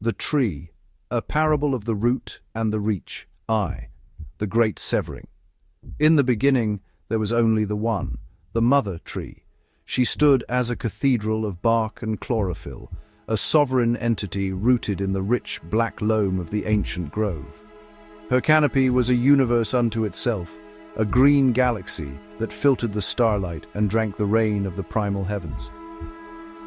The tree, a parable of the root and the reach, the great severing. In the beginning there was only the one, the mother tree. She stood as a cathedral of bark and chlorophyll, a sovereign entity rooted in the rich black loam of the ancient grove. Her canopy was a universe unto itself, a green galaxy that filtered the starlight and drank the rain of the primal heavens.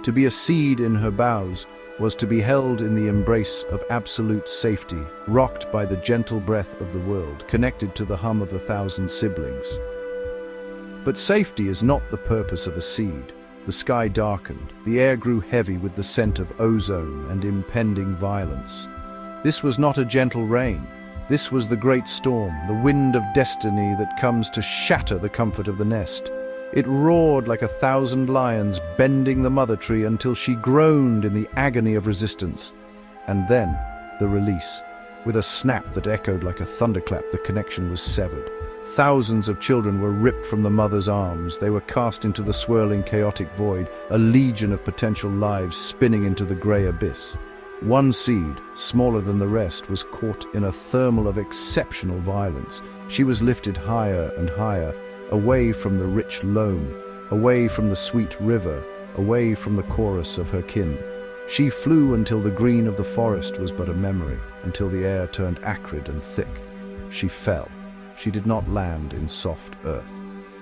To be a seed in her boughs was to be held in the embrace of absolute safety, rocked by the gentle breath of the world, connected to the hum of 1,000 siblings. But safety is not the purpose of a seed. The sky darkened, the air grew heavy with the scent of ozone and impending violence. This was not a gentle rain. This was the great storm, the wind of destiny that comes to shatter the comfort of the nest. It roared like 1,000 lions, bending the mother tree until she groaned in the agony of resistance. And then, the release. With a snap that echoed like a thunderclap, the connection was severed. Thousands of children were ripped from the mother's arms. They were cast into the swirling, chaotic void, a legion of potential lives spinning into the grey abyss. One seed, smaller than the rest, was caught in a thermal of exceptional violence. She was lifted higher and higher, away from the rich loam, away from the sweet river, away from the chorus of her kin. She flew until the green of the forest was but a memory, until the air turned acrid and thick. She fell. She did not land in soft earth.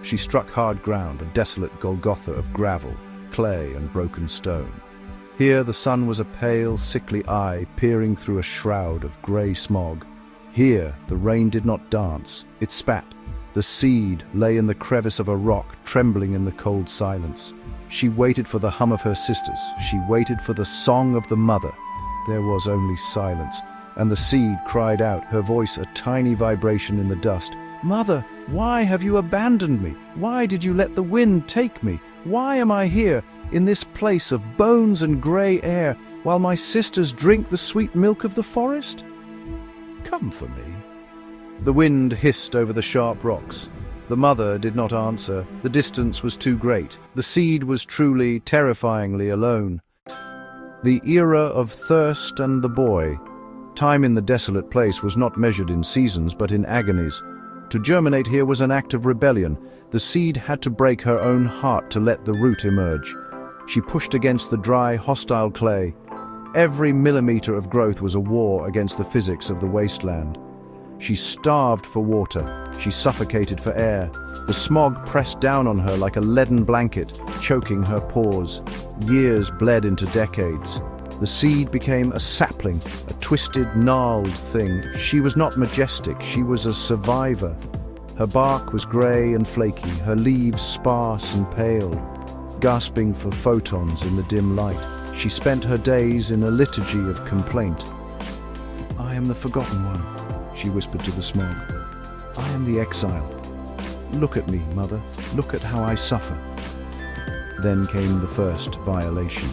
She struck hard ground, a desolate Golgotha of gravel, clay, and broken stone. Here the sun was a pale, sickly eye peering through a shroud of grey smog. Here the rain did not dance, it spat. The seed lay in the crevice of a rock, trembling in the cold silence. She waited for the hum of her sisters. She waited for the song of the mother. There was only silence, and the seed cried out, her voice a tiny vibration in the dust. "Mother, why have you abandoned me? Why did you let the wind take me? Why am I here, in this place of bones and grey air, while my sisters drink the sweet milk of the forest? Come for me." The wind hissed over the sharp rocks. The mother did not answer. The distance was too great. The seed was truly, terrifyingly alone. The era of thirst and the boy. Time in the desolate place was not measured in seasons, but in agonies. To germinate here was an act of rebellion. The seed had to break her own heart to let the root emerge. She pushed against the dry, hostile clay. Every millimeter of growth was a war against the physics of the wasteland. She starved for water. She suffocated for air. The smog pressed down on her like a leaden blanket, choking her pores. Years bled into decades. The seed became a sapling, a twisted, gnarled thing. She was not majestic, she was a survivor. Her bark was grey and flaky, her leaves sparse and pale, gasping for photons in the dim light. She spent her days in a liturgy of complaint. "I am the forgotten one," she whispered to the smog. "I am the exile. Look at me, mother. Look at how I suffer." Then came the first violation.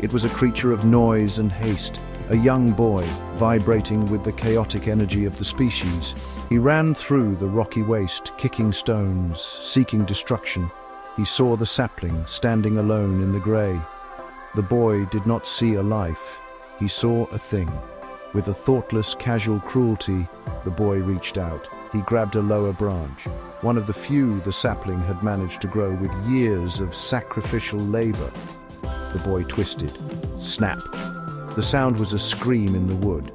It was a creature of noise and haste, a young boy vibrating with the chaotic energy of the species. He ran through the rocky waste, kicking stones, seeking destruction. He saw the sapling standing alone in the grey. The boy did not see a life. He saw a thing. With a thoughtless, casual cruelty, the boy reached out. He grabbed a lower branch, one of the few the sapling had managed to grow with years of sacrificial labor. The boy twisted. Snap. The sound was a scream in the wood.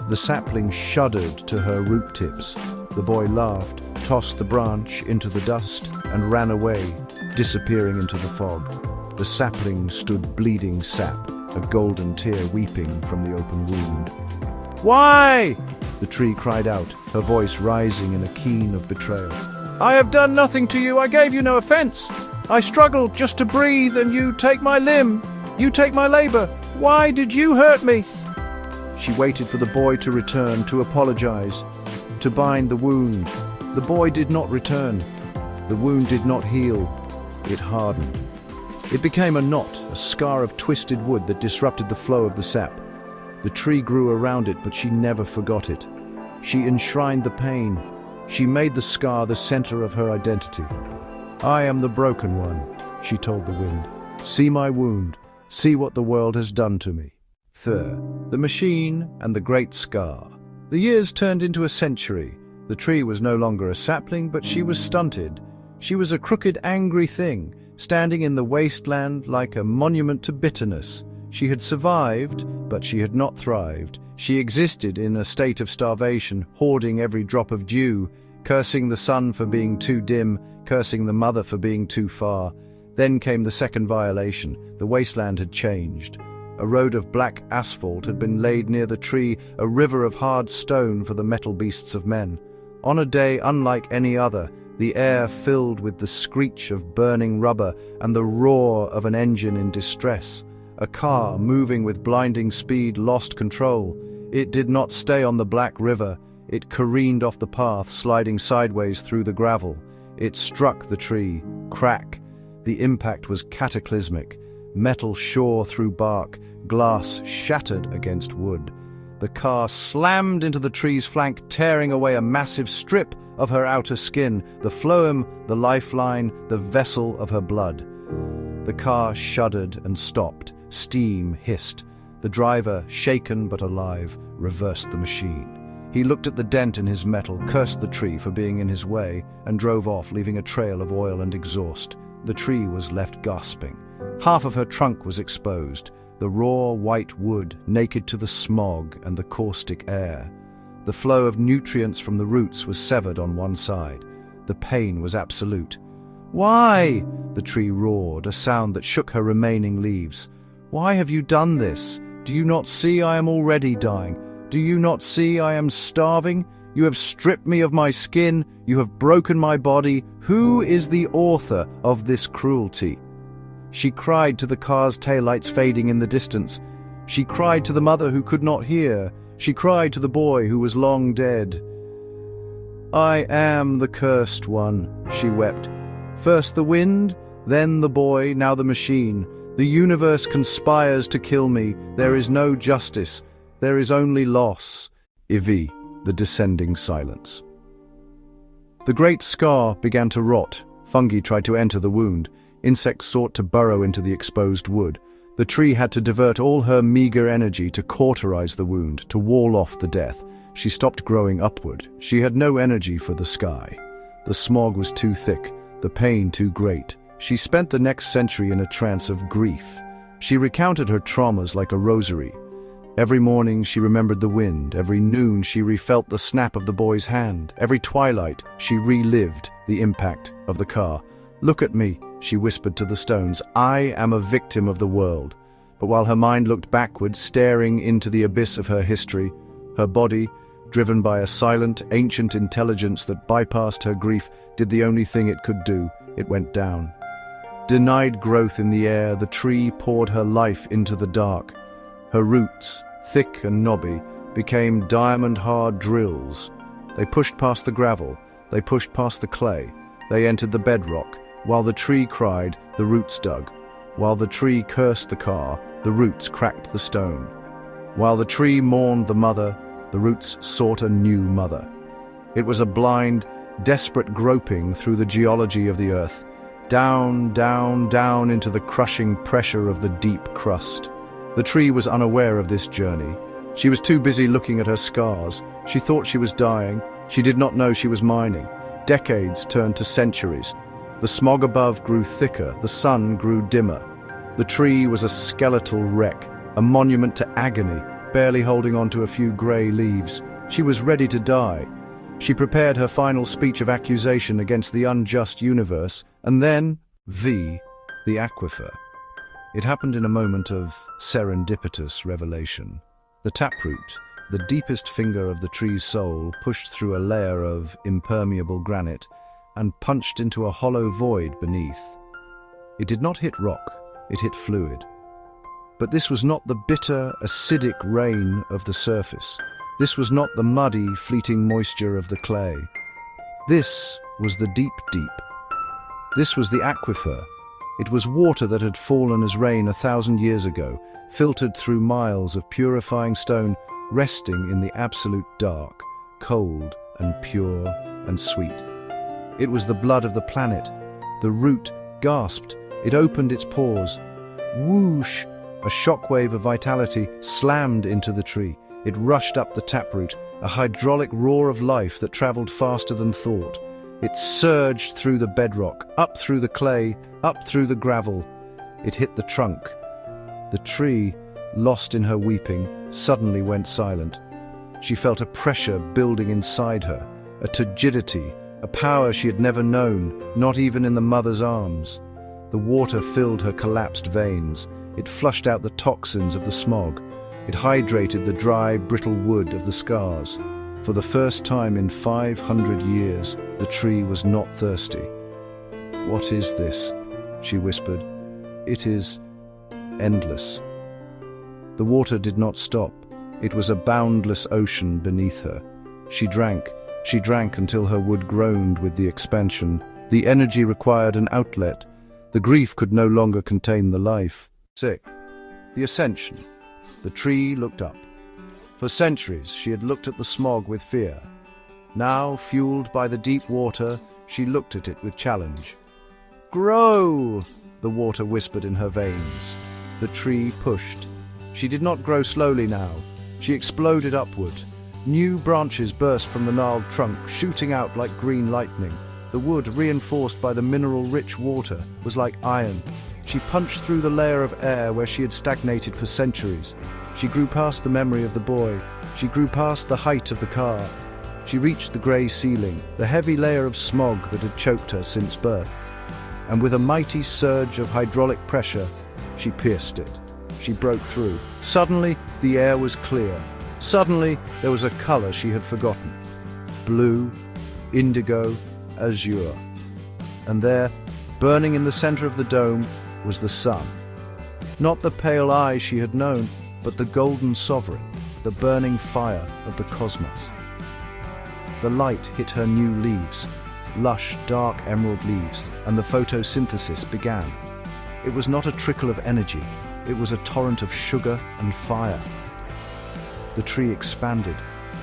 The sapling shuddered to her root tips. The boy laughed, tossed the branch into the dust, and ran away, disappearing into the fog. The sapling stood bleeding sap, a golden tear weeping from the open wound. "Why?" the tree cried out, her voice rising in a keen of betrayal. "I have done nothing to you. I gave you no offense. I struggled just to breathe, and you take my limb. You take my labor. Why did you hurt me?" She waited for the boy to return, to apologize, to bind the wound. The boy did not return. The wound did not heal. It hardened. It became a knot, a scar of twisted wood that disrupted the flow of the sap. The tree grew around it, but she never forgot it. She enshrined the pain. She made the scar the center of her identity. "I am the broken one," she told the wind. "See my wound. See what the world has done to me." The machine and the great scar. The years turned into a century. The tree was no longer a sapling, but she was stunted. She was a crooked, angry thing, standing in the wasteland like a monument to bitterness. She had survived, but she had not thrived. She existed in a state of starvation, hoarding every drop of dew, cursing the sun for being too dim, cursing the mother for being too far. Then came the second violation. The wasteland had changed. A road of black asphalt had been laid near the tree, a river of hard stone for the metal beasts of men. On a day unlike any other, the air filled with the screech of burning rubber and the roar of an engine in distress. A car, moving with blinding speed, lost control. It did not stay on the black river. It careened off the path, sliding sideways through the gravel. It struck the tree. Crack. The impact was cataclysmic. Metal shore through bark, glass shattered against wood. The car slammed into the tree's flank, tearing away a massive strip of her outer skin, the phloem, the lifeline, the vessel of her blood. The car shuddered and stopped. Steam hissed. The driver, shaken but alive, reversed the machine. He looked at the dent in his metal, cursed the tree for being in his way, and drove off, leaving a trail of oil and exhaust. The tree was left gasping. Half of her trunk was exposed, the raw white wood naked to the smog and the caustic air. The flow of nutrients from the roots was severed on one side. The pain was absolute. "Why?" the tree roared, a sound that shook her remaining leaves. "Why have you done this? Do you not see I am already dying? Do you not see I am starving? You have stripped me of my skin. You have broken my body. Who is the author of this cruelty?" She cried to the car's taillights fading in the distance. She cried to the mother who could not hear. She cried to the boy who was long dead. "I am the cursed one," she wept. "First the wind, then the boy, now the machine. The universe conspires to kill me. There is no justice. There is only loss." Ivi, the descending silence. The great scar began to rot. Fungi tried to enter the wound. Insects sought to burrow into the exposed wood. The tree had to divert all her meager energy to cauterize the wound, to wall off the death. She stopped growing upward. She had no energy for the sky. The smog was too thick, the pain too great. She spent the next century in a trance of grief. She recounted her traumas like a rosary. Every morning she remembered the wind. Every noon she refelt the snap of the boy's hand. Every twilight she relived the impact of the car. "Look at me," she whispered to the stones. "I am a victim of the world." But while her mind looked backward, staring into the abyss of her history, her body, driven by a silent, ancient intelligence that bypassed her grief, did the only thing it could do. It went down. Denied growth in the air, the tree poured her life into the dark. Her roots, thick and knobby, became diamond-hard drills. They pushed past the gravel. They pushed past the clay. They entered the bedrock. While the tree cried, the roots dug. While the tree cursed the car, the roots cracked the stone. While the tree mourned the mother, the roots sought a new mother. It was a blind, desperate groping through the geology of the earth, down, down, down into the crushing pressure of the deep crust. The tree was unaware of this journey. She was too busy looking at her scars. She thought she was dying. She did not know she was mining. Decades turned to centuries. The smog above grew thicker, the sun grew dimmer. The tree was a skeletal wreck, a monument to agony, barely holding on to a few grey leaves. She was ready to die. She prepared her final speech of accusation against the unjust universe, and then, the aquifer. It happened in a moment of serendipitous revelation. The taproot, the deepest finger of the tree's soul, pushed through a layer of impermeable granite and punched into a hollow void beneath. It did not hit rock, it hit fluid. But this was not the bitter, acidic rain of the surface. This was not the muddy, fleeting moisture of the clay. This was the deep deep. This was the aquifer. It was water that had fallen as rain 1,000 years ago, filtered through miles of purifying stone, resting in the absolute dark, cold and pure and sweet. It was the blood of the planet. The root gasped. It opened its pores. Whoosh! A shockwave of vitality slammed into the tree. It rushed up the taproot, a hydraulic roar of life that traveled faster than thought. It surged through the bedrock, up through the clay, up through the gravel. It hit the trunk. The tree, lost in her weeping, suddenly went silent. She felt a pressure building inside her, a turgidity, a power she had never known, not even in the mother's arms. The water filled her collapsed veins. It flushed out the toxins of the smog. It hydrated the dry, brittle wood of the scars. For the first time in 500 years, the tree was not thirsty. "What is this?" she whispered. "It is endless." The water did not stop. It was a boundless ocean beneath her. She drank until her wood groaned with the expansion. The energy required an outlet. The grief could no longer contain the life. 6. The ascension. The tree looked up. For centuries she had looked at the smog with fear. Now, fueled by the deep water, she looked at it with challenge. "Grow!" the water whispered in her veins. The tree pushed. She did not grow slowly now. She exploded upward. New branches burst from the gnarled trunk, shooting out like green lightning. The wood, reinforced by the mineral-rich water, was like iron. She punched through the layer of air where she had stagnated for centuries. She grew past the memory of the boy. She grew past the height of the car. She reached the grey ceiling, the heavy layer of smog that had choked her since birth. And with a mighty surge of hydraulic pressure, she pierced it. She broke through. Suddenly, the air was clear. Suddenly, there was a color she had forgotten. Blue, indigo, azure. And there, burning in the center of the dome, was the sun. Not the pale eye she had known, but the golden sovereign, the burning fire of the cosmos. The light hit her new leaves, lush, dark emerald leaves, and the photosynthesis began. It was not a trickle of energy. It was a torrent of sugar and fire. The tree expanded.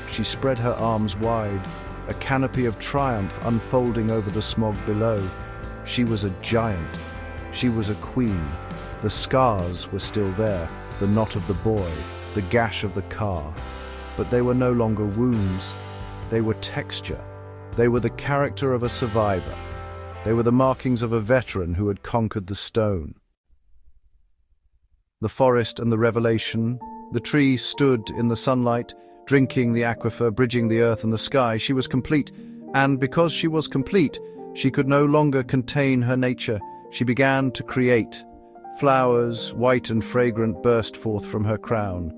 She spread her arms wide, a canopy of triumph unfolding over the smog below. She was a giant. She was a queen. The scars were still there, the knot of the boy, the gash of the car. But they were no longer wounds. They were texture. They were the character of a survivor. They were the markings of a veteran who had conquered the stone. The forest and the revelation. The tree stood in the sunlight, drinking the aquifer, bridging the earth and the sky. She was complete, and because she was complete, she could no longer contain her nature. She began to create. Flowers, white and fragrant, burst forth from her crown,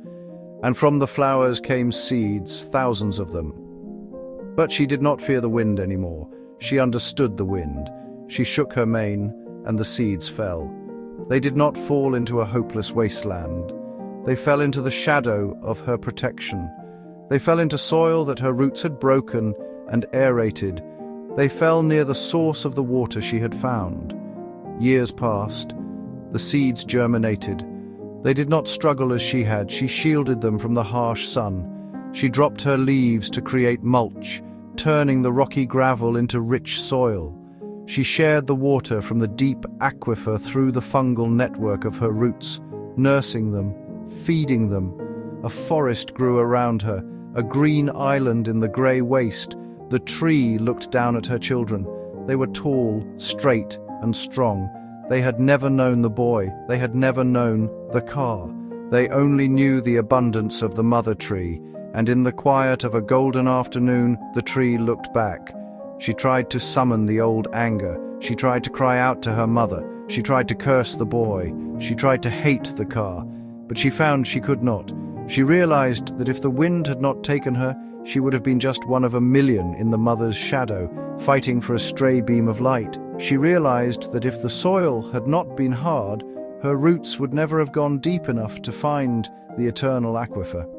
and from the flowers came seeds, thousands of them. But she did not fear the wind anymore. She understood the wind. She shook her mane, and the seeds fell. They did not fall into a hopeless wasteland. They fell into the shadow of her protection. They fell into soil that her roots had broken and aerated. They fell near the source of the water she had found. Years passed. The seeds germinated. They did not struggle as she had. She shielded them from the harsh sun. She dropped her leaves to create mulch, turning the rocky gravel into rich soil. She shared the water from the deep aquifer through the fungal network of her roots, nursing them, feeding them. A forest grew around her, a green island in the grey waste. The tree looked down at her children. They were tall, straight, and strong. They had never known the boy. They had never known the car. They only knew the abundance of the mother tree, and in the quiet of a golden afternoon, the tree looked back. She tried to summon the old anger. She tried to cry out to her mother. She tried to curse the boy. She tried to hate the car. But she found she could not. She realized that if the wind had not taken her, she would have been just one of a million in the mother's shadow, fighting for a stray beam of light. She realized that if the soil had not been hard, her roots would never have gone deep enough to find the eternal aquifer.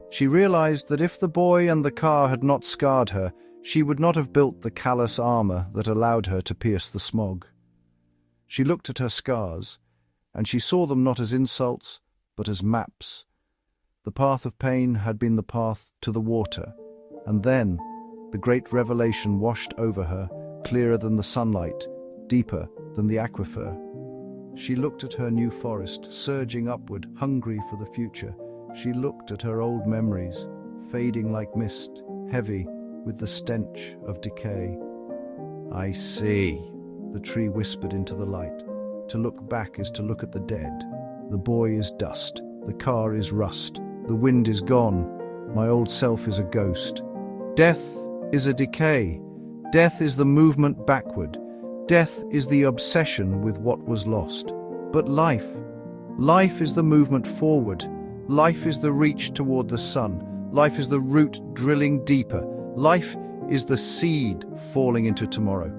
She realized that if the boy and the car had not scarred her, she would not have built the callous armor that allowed her to pierce the smog. She looked at her scars, and she saw them not as insults, but as maps. The path of pain had been the path to the water, and then the great revelation washed over her, clearer than the sunlight, deeper than the aquifer. She looked at her new forest, surging upward, hungry for the future. She looked at her old memories, fading like mist, heavy with the stench of decay. "I see," the tree whispered into the light. "To look back is to look at the dead. The boy is dust, the car is rust, the wind is gone, my old self is a ghost. Death is a decay. Death is the movement backward. Death is the obsession with what was lost. But life is the movement forward. Life is the reach toward the sun. Life is the root drilling deeper. Life is the seed falling into tomorrow."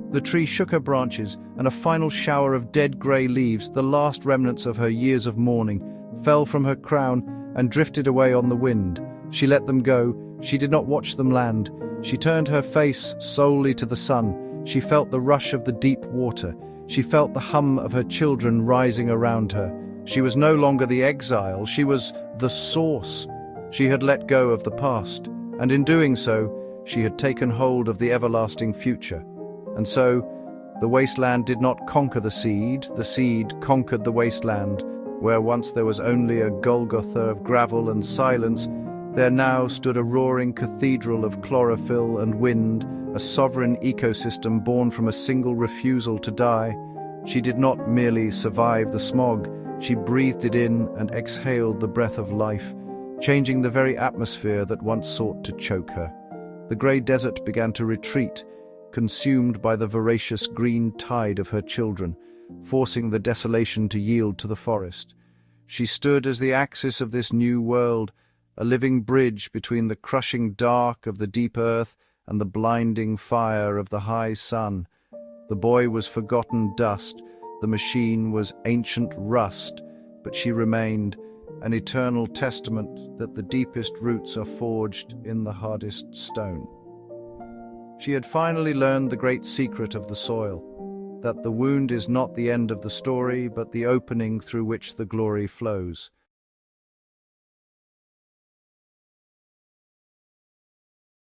The tree shook her branches, and a final shower of dead grey leaves, the last remnants of her years of mourning, fell from her crown and drifted away on the wind. She let them go. She did not watch them land. She turned her face solely to the sun. She felt the rush of the deep water. She felt the hum of her children rising around her. She was no longer the exile. She was the source. She had let go of the past, and in doing so, she had taken hold of the everlasting future. And so, the wasteland did not conquer the seed conquered the wasteland. Where once there was only a Golgotha of gravel and silence, there now stood a roaring cathedral of chlorophyll and wind, a sovereign ecosystem born from a single refusal to die. She did not merely survive the smog, she breathed it in and exhaled the breath of life, changing the very atmosphere that once sought to choke her. The grey desert began to retreat, consumed by the voracious green tide of her children, forcing the desolation to yield to the forest. She stood as the axis of this new world, a living bridge between the crushing dark of the deep earth and the blinding fire of the high sun. The boy was forgotten dust, the machine was ancient rust, but she remained, an eternal testament that the deepest roots are forged in the hardest stone. She had finally learned the great secret of the soil, that the wound is not the end of the story, but the opening through which the glory flows.